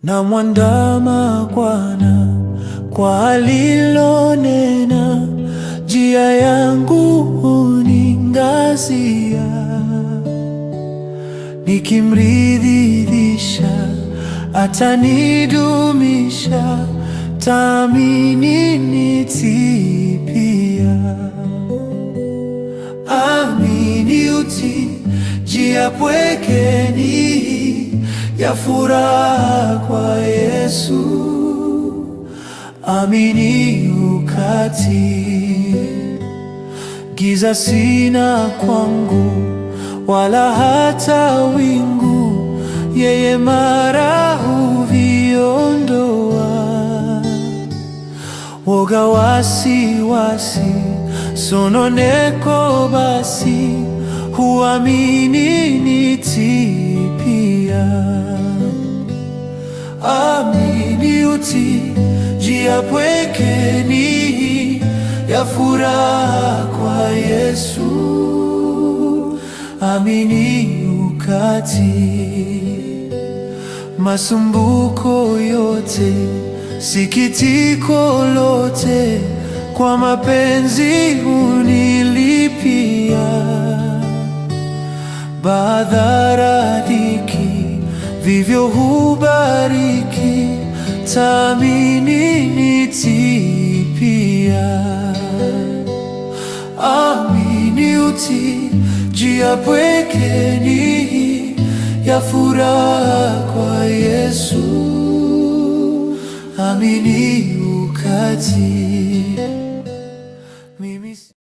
Na mwandama Bwana kwa alilonena, njia yangu huningazia. Nikimridhisha atanidumisha, taamini nitii pia. Amini utii, njia pweke ni ya furaha kwa Yesu. Amini ukatii, giza sina kwangu, wala hata wingu, yeye mara huviondoa. Woga, wasiwasi, sononeko basi, huamini nitii pia. Amini utii, njia pweke ni ya furaha kwa Yesu. Amini ukatii, masumbuko yote, sikitiko lote, kwa mapenzi hunilipia. Badhara, dhiki, vivyo hubariki, taamini nitii pia. Amini utii, njia pweke ni ya furaha kwa Yesu. Amini ukatii.